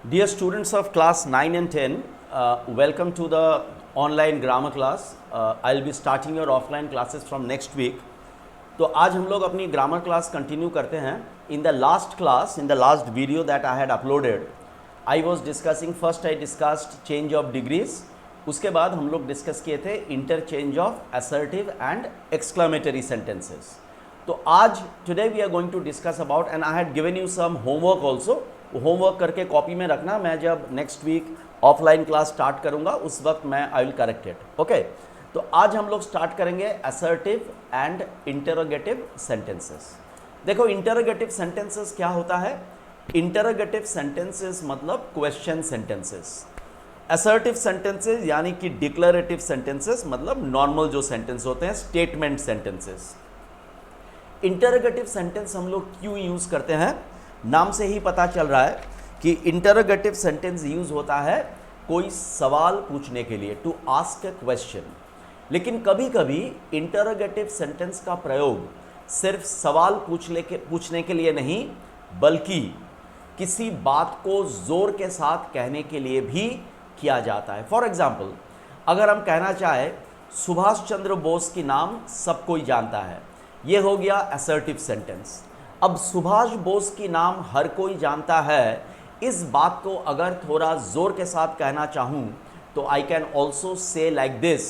Dear students of class 9 and 10, welcome to the online grammar class. I'll be starting your offline classes from next week. तो आज हम लोग अपनी grammar class continue करते हैं. In the last class, in the last video that I had uploaded, I was discussing, first I discussed change of degrees. उसके बाद हम लोग डिस्कस किए थे interchange of assertive and exclamatory sentences. तो आज today we are going to discuss about, and I had given you some homework also. Homework करके copy में रखना, मैं जब next week offline class start करूंगा उस वक्त मैं I will correct it. Okay, तो आज हम लोग स्टार्ट करेंगे असर्टिव एंड इंटरोगेटिव सेंटेंसेस. देखो, इंटरोगेटिव सेंटेंसेस क्या होता है? इंटरोगेटिव सेंटेंसेस मतलब क्वेश्चन सेंटेंसेस. असर्टिव सेंटेंसेस यानी कि डिक्लेरेटिव सेंटेंसेस मतलब नॉर्मल जो सेंटेंस होते हैं, स्टेटमेंट सेंटेंसेस. इंटरोगेटिव सेंटेंस हम लोग क्यों यूज करते हैं? नाम से ही पता चल रहा है कि इंटरोगेटिव सेंटेंस यूज होता है कोई सवाल पूछने के लिए, टू आस्क ए क्वेश्चन. लेकिन कभी कभी इंटरोगेटिव सेंटेंस का प्रयोग सिर्फ सवाल पूछने के लिए नहीं, बल्कि किसी बात को जोर के साथ कहने के लिए भी किया जाता है. फॉर एग्जाम्पल, अगर हम कहना चाहें सुभाष चंद्र बोस की नाम सब कोई जानता है, यह हो गया असर्टिव सेंटेंस. अब सुभाष बोस की नाम हर कोई जानता है, इस बात को अगर थोड़ा जोर के साथ कहना चाहूं तो I can also say like this,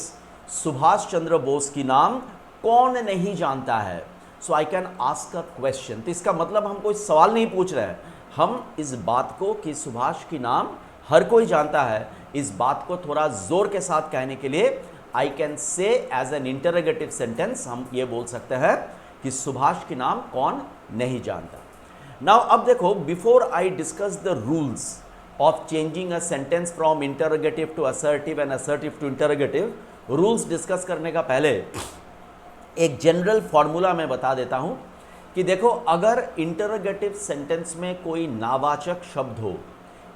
Subhash Chandra Bose की नाम कौन नहीं जानता है. So I can ask a question. तो इसका मतलब हम कोई सवाल नहीं पूछ रहे हैं, हम इस बात को कि सुभाष की नाम हर कोई जानता है, इस बात को थोड़ा जोर के साथ कहने के लिए I can say as an interrogative sentence हम ये बोल सकते हैं कि सुभाष की नाम कौन नहीं जानता. नाउ अब देखो, before I discuss the rules of changing a sentence from interrogative to assertive and assertive to interrogative, rules discuss करने का पहले एक जनरल फॉर्मूला मैं बता देता हूं कि देखो, अगर इंटरोगेटिव सेंटेंस में कोई नावाचक शब्द हो,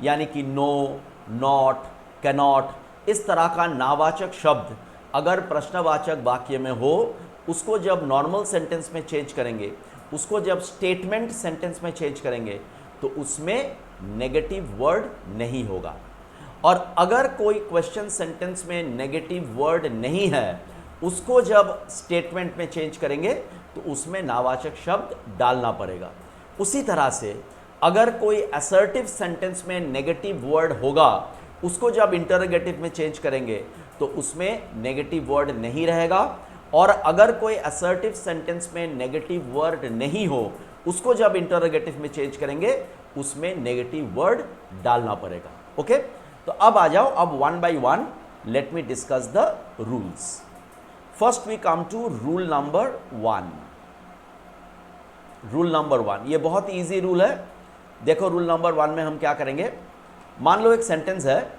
यानी कि नो, नॉट, कैनॉट, इस तरह का नावाचक शब्द अगर प्रश्नवाचक वाक्य में हो, उसको जब नॉर्मल सेंटेंस में चेंज करेंगे, उसको जब स्टेटमेंट सेंटेंस में चेंज करेंगे, तो उसमें नेगेटिव वर्ड नहीं होगा. और अगर कोई क्वेश्चन सेंटेंस में नेगेटिव वर्ड नहीं है, उसको जब स्टेटमेंट में चेंज करेंगे तो उसमें नावाचक शब्द डालना पड़ेगा. उसी तरह से अगर कोई असर्टिव सेंटेंस में नेगेटिव वर्ड होगा, उसको जब इंटरोगेटिव में चेंज करेंगे तो उसमें नेगेटिव वर्ड नहीं रहेगा. और अगर कोई असर्टिव सेंटेंस में नेगेटिव वर्ड नहीं हो, उसको जब इंटरोगेटिव में चेंज करेंगे उसमें नेगेटिव वर्ड डालना पड़ेगा. ओके, तो अब आ जाओ, अब one by one let me discuss the rules. First we come to rule number 1. Rule number 1 ये बहुत इजी रूल है. देखो, रूल नंबर 1 में हम क्या करेंगे? मान लो एक सेंटेंस है,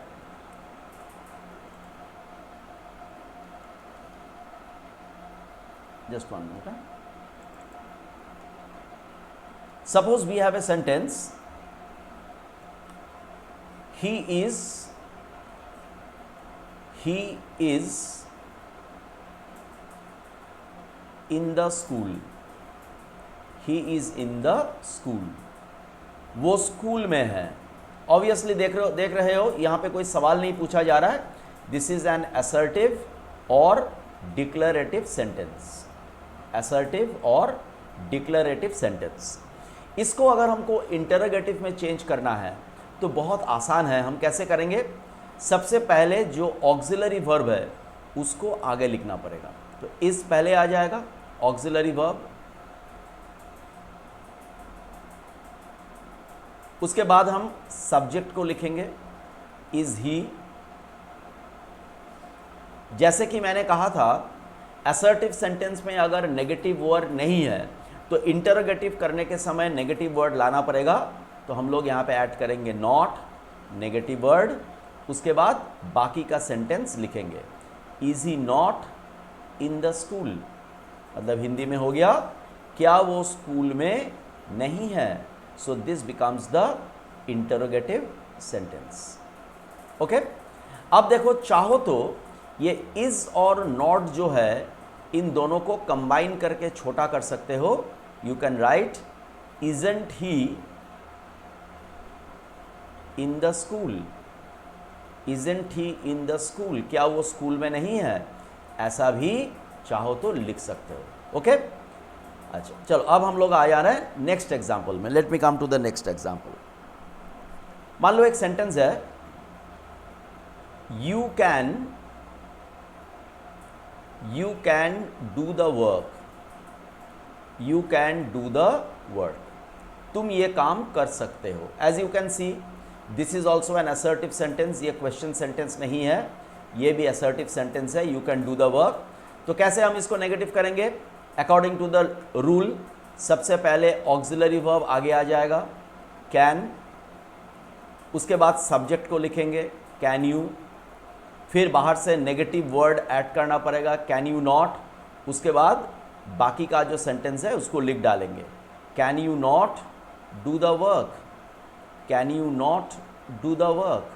just 1 minute. Suppose we have a sentence, he is in the school. He is in the school. वो स्कूल में है. ऑब्वियसली देख रहे हो यहाँ पे कोई सवाल नहीं पूछा जा रहा है. दिस इज एन असर्टिव और डिक्लेरेटिव सेंटेंस. असर्टिव और डिक्लेरेटिव सेंटेंस. इसको अगर हमको इंटरोगेटिव में चेंज करना है तो बहुत आसान है. हम कैसे करेंगे? सबसे पहले जो ऑक्सिलरी वर्ब है उसको आगे लिखना पड़ेगा. तो इस पहले आ जाएगा ऑक्सिलरी वर्ब. उसके बाद हम सब्जेक्ट को लिखेंगे, इज ही. जैसे कि मैंने कहा था, असर्टिव सेंटेंस में अगर नेगेटिव वर्ड नहीं है तो इंटरोगेटिव करने के समय नेगेटिव वर्ड लाना पड़ेगा. तो हम लोग यहाँ पे ऐड करेंगे नॉट, नेगेटिव वर्ड. उसके बाद बाकी का सेंटेंस लिखेंगे, is he not in the school. मतलब हिंदी में हो गया, क्या वो स्कूल में नहीं है. So this becomes the interrogative sentence. Okay, अब देखो, चाहो तो ये इज और नॉट जो है, इन दोनों को कंबाइन करके छोटा कर सकते हो. You can right isn't he in the school, isn't he in the school, क्या वो स्कूल में नहीं है, ऐसा भी चाहो तो लिख सकते हो। ओके, अच्छा चलो अब हम लोग आ जा रहे हैं नेक्स्ट एग्जाम्पल में। Let me come to the next example. मान लो एक सेंटेंस है, you can do the work, you can do the work, तुम ये काम कर सकते हो। As you can see this is also an assertive sentence, ये क्वेश्चन सेंटेंस नहीं है, ये भी असर्टिव सेंटेंस है, you can do the work. तो कैसे हम इसको नेगेटिव करेंगे? अकॉर्डिंग टू द रूल, सबसे पहले ऑक्सिलरी वर्ब आगे आ जाएगा कैन, उसके बाद सब्जेक्ट को लिखेंगे कैन यू, फिर बाहर से नेगेटिव वर्ड ऐड करना पड़ेगा कैन यू नॉट, उसके बाद बाकी का जो सेंटेंस है उसको लिख डालेंगे can you not do the work, can you not do the work,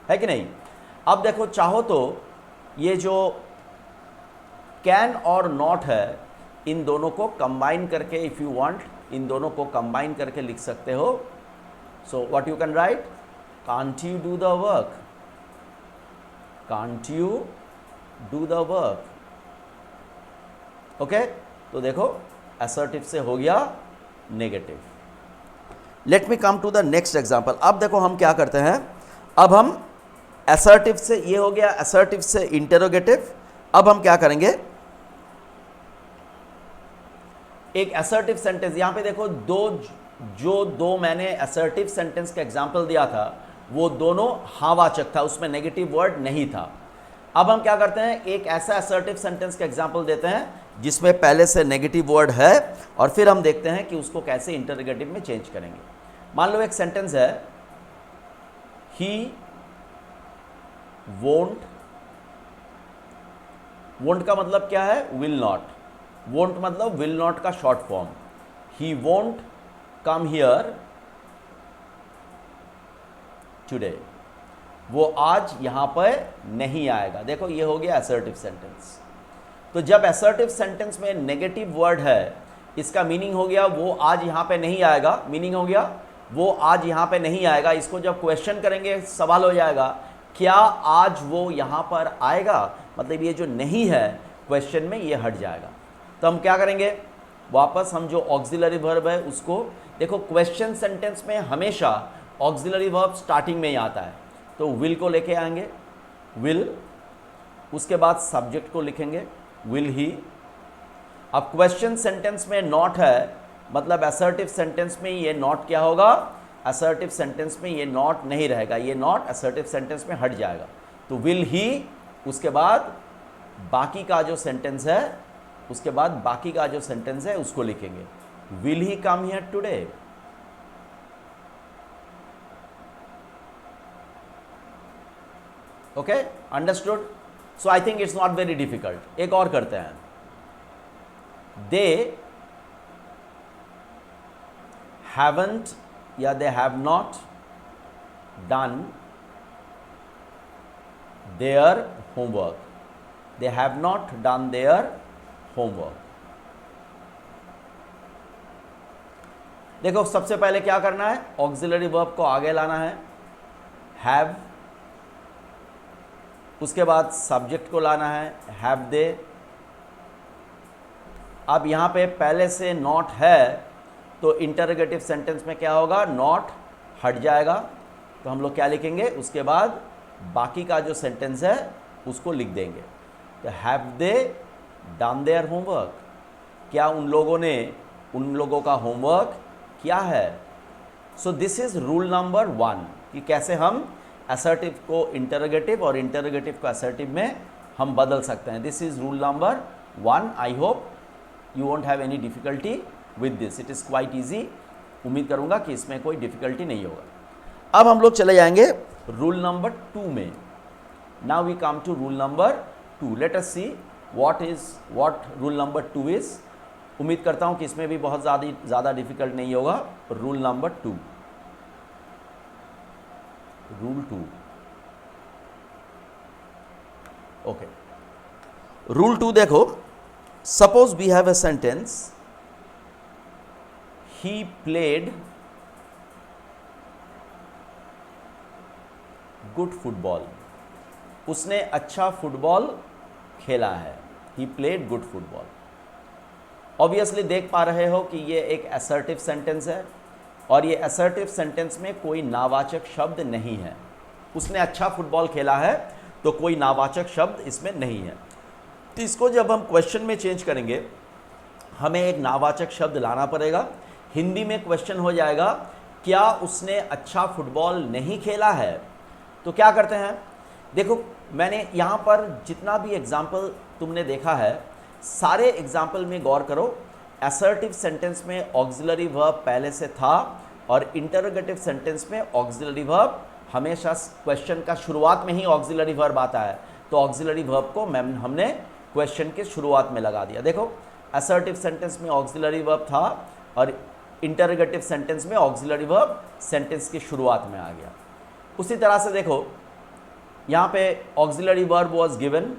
है कि नहीं? अब देखो चाहो तो ये जो कैन और नॉट है इन दोनों को कंबाइन करके, इफ यू वांट इन दोनों को कंबाइन करके लिख सकते हो। So what you can write, can't you do the work, can't you do the work. Okay, तो देखो असर्टिव से हो गया negative. Let me come to the next example. अब देखो हम क्या करते हैं, अब हम असर्टिव से, ये हो गया असर्टिव से इंटरोगेटिव। अब हम क्या करेंगे, एक असर्टिव सेंटेंस, यहां पे देखो दो मैंने असर्टिव सेंटेंस का एग्जाम्पल दिया था वो दोनों हाँ-वाचक था, उसमें नेगेटिव वर्ड नहीं था। अब हम क्या करते हैं, एक ऐसा असर्टिव सेंटेंस का एग्जाम्पल देते हैं जिसमें पहले से नेगेटिव वर्ड है और फिर हम देखते हैं कि उसको कैसे इंटरोगेटिव में चेंज करेंगे। मान लो एक सेंटेंस है, ही वोंट, वोंट का मतलब क्या है, विल नॉट, वोंट मतलब विल नॉट का short form, he won't come here today, वो आज यहां पर नहीं आएगा। देखो ये हो गया असर्टिव सेंटेंस। तो जब असर्टिव सेंटेंस में नेगेटिव वर्ड है, इसका मीनिंग हो गया वो आज यहां पे नहीं आएगा, मीनिंग हो गया वो आज यहां पे नहीं आएगा। इसको जब क्वेश्चन करेंगे सवाल हो जाएगा क्या आज वो यहां पर आएगा, मतलब ये जो नहीं है क्वेश्चन में ये हट जाएगा। तो हम क्या करेंगे, वापस हम जो ऑक्सिलरी वर्ब है उसको, देखो क्वेश्चन सेंटेंस में हमेशा ऑक्सिलरी वर्ब स्टार्टिंग में ही आता है, तो विल को लेके आएंगे विल, उसके बाद सब्जेक्ट को लिखेंगे विल ही। अब क्वेश्चन सेंटेंस में नॉट है, मतलब असर्टिव सेंटेंस में ये नॉट क्या होगा, असर्टिव सेंटेंस में ये नॉट नहीं रहेगा, ये नॉट असर्टिव सेंटेंस में हट जाएगा। तो विल ही, उसके बाद बाकी का जो सेंटेंस है, उसके बाद बाकी का जो सेंटेंस है उसको लिखेंगे will he come here today. Okay, understood? So I think it's not very difficult. एक और करते हैं, दे हैवंट या they have not done their homework, they have not done their homework. देखो सबसे पहले क्या करना है, ऑक्सिलरी वर्ब को आगे लाना है हैव, उसके बाद सब्जेक्ट को लाना है हैव दे। अब यहाँ पे पहले से नॉट है तो इंटरोगेटिव सेंटेंस में क्या होगा, नॉट हट जाएगा, तो हम लोग क्या लिखेंगे, उसके बाद बाकी का जो सेंटेंस है उसको लिख देंगे। तो have they done their homework, क्या उन लोगों ने उन लोगों का होमवर्क किया है। सो दिस इज रूल नंबर 1 कि कैसे हम असर्टिव को इंटरोगेटिव और इंटरोगेटिव को असर्टिव में हम बदल सकते हैं। This is rule number 1। I hope you won't have any difficulty with this, it is quite easy. उम्मीद करूंगा कि इसमें कोई डिफिकल्टी नहीं होगा। अब हम लोग चले जाएंगे रूल नंबर 2 में। Now we come to rule number 2। Let us see what rule number 2 is. उम्मीद करता हूं कि इसमें भी बहुत ज़्यादा डिफिकल्ट नहीं होगा। Rule number 2, rule 2, okay. Rule 2 देखो, suppose we have a sentence, he played good football, उसने अच्छा फुटबॉल खेला है, he played good football. Obviously देख पा रहे हो कि ये एक असर्टिव सेंटेंस है और ये असर्टिव सेंटेंस में कोई नावाचक शब्द नहीं है। उसने अच्छा फुटबॉल खेला है तो कोई नावाचक शब्द इसमें नहीं है। तो इसको जब हम क्वेश्चन में चेंज करेंगे हमें एक नावाचक शब्द लाना पड़ेगा। हिंदी में क्वेश्चन हो जाएगा क्या उसने अच्छा फुटबॉल नहीं खेला है। तो क्या करते हैं, देखो मैंने यहाँ पर जितना भी एग्जाम्पल तुमने देखा है सारे एग्जाम्पल में गौर करो। असर्टिव सेंटेंस में ऑक्सिलरी वर्ब पहले से था और इंटरोगेटिव सेंटेंस में ऑक्सिलरी वर्ब हमेशा क्वेश्चन का शुरुआत में ही ऑक्सिलरी वर्ब आता है। तो ऑक्सिलरी वर्ब को हमने क्वेश्चन के शुरुआत में लगा दिया। देखो असर्टिव सेंटेंस में ऑक्सिलरी वर्ब था और इंटरोगेटिव सेंटेंस में ऑक्सिलरी वर्ब सेंटेंस की शुरुआत में आ गया। उसी तरह से देखो यहाँ पे ऑक्सिलरी वर्ब वाज गिवन,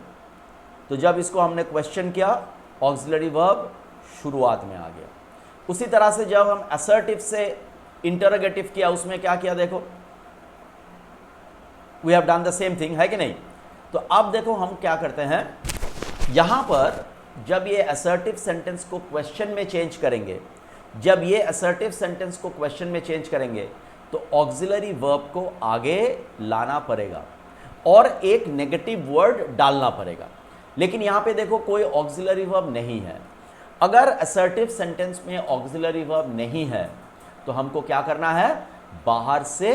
तो जब इसको हमने क्वेश्चन किया ऑक्सिलरी वर्ब शुरुआत में आ गया। उसी तरह से जब हम असर्टिव से इंटरोगेटिव किया उसमें क्या किया, देखो we have done the same thing, है कि नहीं। तो अब देखो हम क्या करते हैं, यहाँ पर जब ये असर्टिव सेंटेंस को क्वेश्चन में चेंज करेंगे, जब ये असर्टिव सेंटेंस को क्वेश्चन में चेंज करेंगे तो ऑक्सिलरी वर्ब को आगे लाना पड़ेगा और एक नेगेटिव वर्ड डालना पड़ेगा। लेकिन यहाँ पे देखो कोई ऑक्सिलरी वर्ब नहीं है। अगर असर्टिव सेंटेंस में ऑक्सिलरी वर्ब नहीं है तो हमको क्या करना है, बाहर से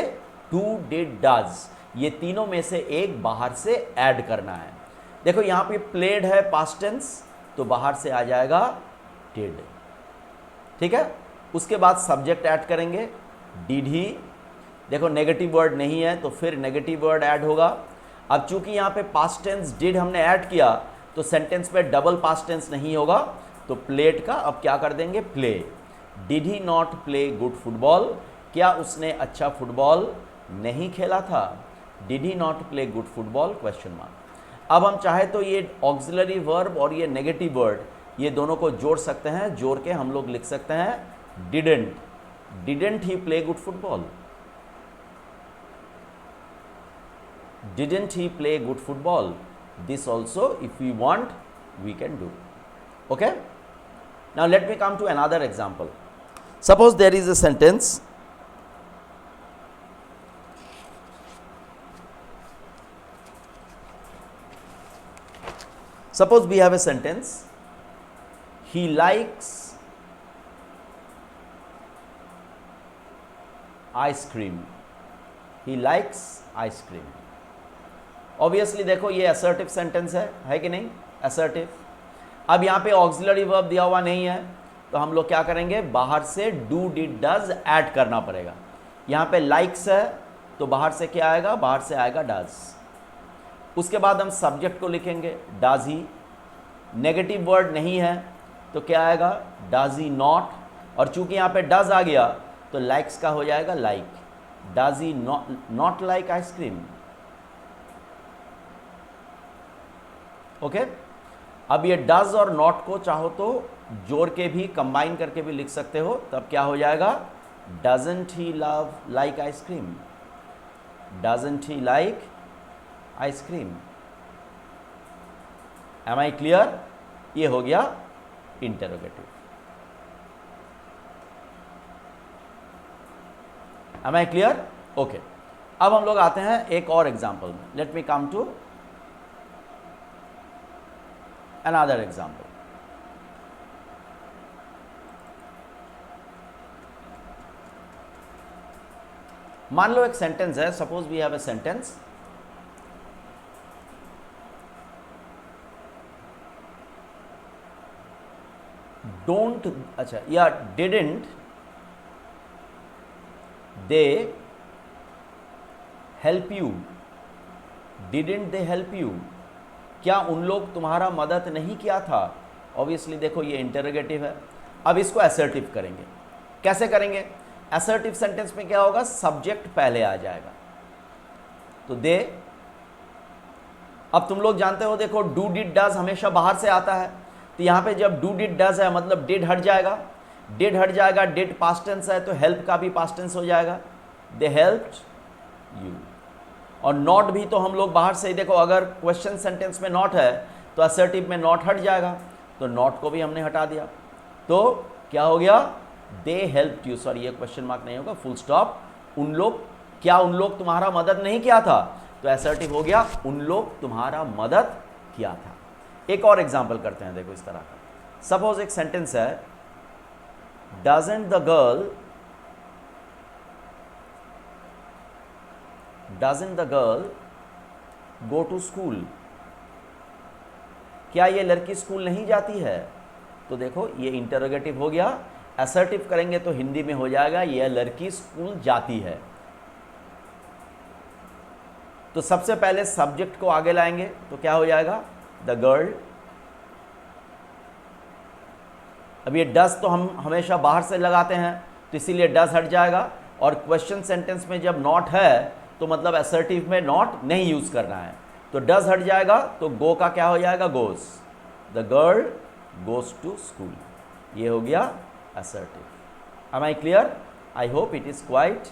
डू डिड डज ये तीनों में से एक बाहर से ऐड करना है। देखो यहाँ पे प्लेड है पास्ट टेंस, तो बाहर से आ जाएगा डिड, ठीक है। उसके बाद सब्जेक्ट ऐड करेंगे डिड ही। देखो नेगेटिव वर्ड नहीं है तो फिर नेगेटिव वर्ड ऐड होगा। अब चूंकि यहाँ पे पास्ट टेंस डिड हमने ऐड किया तो सेंटेंस में डबल पास्ट टेंस नहीं होगा, तो प्लेड का अब क्या कर देंगे play. Did he not play good football, क्या उसने अच्छा फुटबॉल नहीं खेला था। Did he not play good football question mark. अब हम चाहे तो ये ऑक्सिलरी वर्ब और ये नेगेटिव वर्ड ये दोनों को जोड़ सकते हैं, जोड़ के हम लोग लिख सकते हैं didn't he play good football, didn't he play good football. This also if we want we can do. Okay, now let me come to another example. Suppose there is a sentence, suppose we have a sentence, he likes ice cream, he likes ice cream. Obviously देखो ये assertive sentence है कि नहीं, assertive. अब यहाँ पे auxiliary verb दिया हुआ नहीं है तो हम लोग क्या करेंगे, बाहर से डू डिड डज ऐड करना पड़ेगा। यहाँ पे लाइक्स है तो बाहर से क्या आएगा, बाहर से आएगा डज। उसके बाद हम सब्जेक्ट को लिखेंगे डज ही। नेगेटिव वर्ड नहीं है तो क्या आएगा, डज ही नॉट, और चूंकि यहाँ पे डज आ गया तो लाइक्स का हो जाएगा like. Does he not like ice cream. Okay, अब ये डज और नॉट को चाहो तो जोड़ के भी कंबाइन करके भी लिख सकते हो, तब क्या हो जाएगा, doesn't he love like ice cream, doesn't he like ice cream. Am I clear, ये हो गया interrogative. Am I clear, okay. अब हम लोग आते हैं एक और एग्जाम्पल में। Let me come to another example. मान लो एक सेंटेंस है, suppose we have a sentence, don't, अच्छा या didn't they help you, didn't they help you, क्या उन लोग तुम्हारा मदद नहीं किया था। ऑब्वियसली देखो ये इंटरोगेटिव है। अब इसको असर्टिव करेंगे, कैसे करेंगे, असर्टिव सेंटेंस में क्या होगा, सब्जेक्ट पहले आ जाएगा तो दे। अब तुम लोग जानते हो देखो डू डिड डज हमेशा बाहर से आता है, तो यहाँ पे जब डू डिड डज है मतलब डिड हट जाएगा, डिड हट जाएगा, डिड पास्ट टेंस है तो हेल्प का भी पास्ट टेंस हो जाएगा, दे हेल्प्ड यू। और नॉट भी तो हम लोग बाहर से ही देखो, अगर क्वेश्चन सेंटेंस में नॉट है तो असर्टिव में नॉट हट जाएगा, तो नॉट को भी हमने हटा दिया। तो क्या हो गया, दे हेल्प यू, सॉरी ये क्वेश्चन मार्क नहीं होगा, फुल स्टॉप। उन लोग, क्या उन लोग तुम्हारा मदद नहीं किया था, तो असर्टिव हो गया उन लोग तुम्हारा मदद किया था। एक और एग्जाम्पल करते हैं, देखो इस तरह का। सपोज एक सेंटेंस है, doesn't the girl go to school, क्या ये लड़की स्कूल नहीं जाती है, तो देखो ये इंटरोगेटिव हो गया। असर्टिव करेंगे तो हिंदी में हो जाएगा यह लड़की स्कूल जाती है। तो सबसे पहले सब्जेक्ट को आगे लाएंगे तो क्या हो जाएगा, द गर्ल। अब ये डज तो हम हमेशा बाहर से लगाते हैं, तो इसीलिए डज हट जाएगा। और क्वेश्चन सेंटेंस में जब नॉट है तो मतलब असर्टिव में नॉट नहीं यूज करना है, तो डज हट जाएगा, तो गो का क्या हो जाएगा, goes. The girl goes to school, ये हो गया assertive. Am I clear? I hope it is quite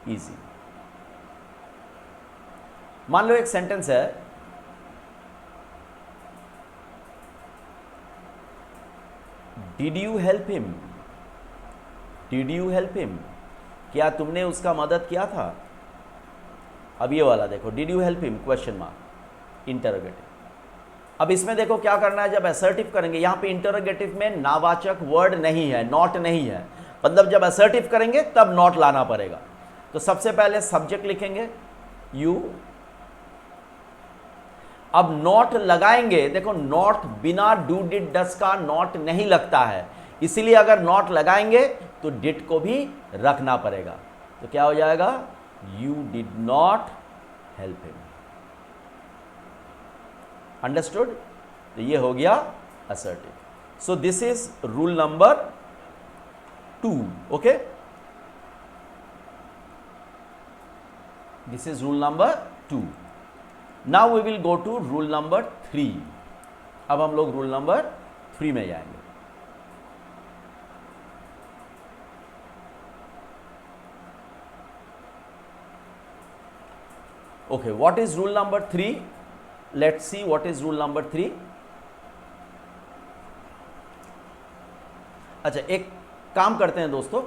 easy. मान लो एक सेंटेंस है, did you help him, did you help him, क्या तुमने उसका मदद किया था। अब ये वाला देखो, did you help him question mark, interrogative. अब इसमें देखो क्या करना है, जब असर्टिव करेंगे, यहाँ पे इंटरोगेटिव में नावाचक वर्ड नहीं है, नॉट नहीं है, मतलब जब असर्टिव करेंगे तब नॉट लाना पड़ेगा। तो सबसे पहले सब्जेक्ट लिखेंगे यू। अब नॉट लगाएंगे, देखो नॉट बिना डू डिड डस का नॉट नहीं लगता है, इसीलिए अगर नॉट लगाएंगे तो डिड को भी रखना पड़ेगा। तो क्या हो जाएगा, you did not help him. Understood? तो ये हो गया assertive. So this is rule number 2। Okay, this is rule number 2। Now we will go to rule number 3। अब हम लोग रूल नंबर 3 में जाएंगे। Okay, what is rule number 3? Let's see what is rule number 3। अच्छा, एक काम करते हैं दोस्तों,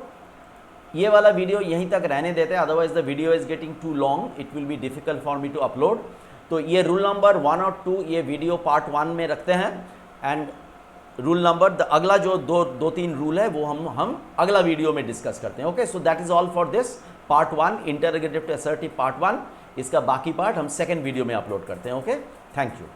ये वाला वीडियो यहीं तक रहने देते हैं, otherwise the video is getting too long, it will be difficult for me to upload. तो ये रूल नंबर 1 और 2 ये वीडियो पार्ट 1 में रखते हैं, एंड रूल नंबर अगला जो दो तीन रूल है वो हम अगला वीडियो में डिस्कस करते हैं। Okay, so that is all for this part 1, interrogative to assertive part 1। इसका बाकी पार्ट हम सेकेंड वीडियो में अपलोड करते हैं। Okay, thank you.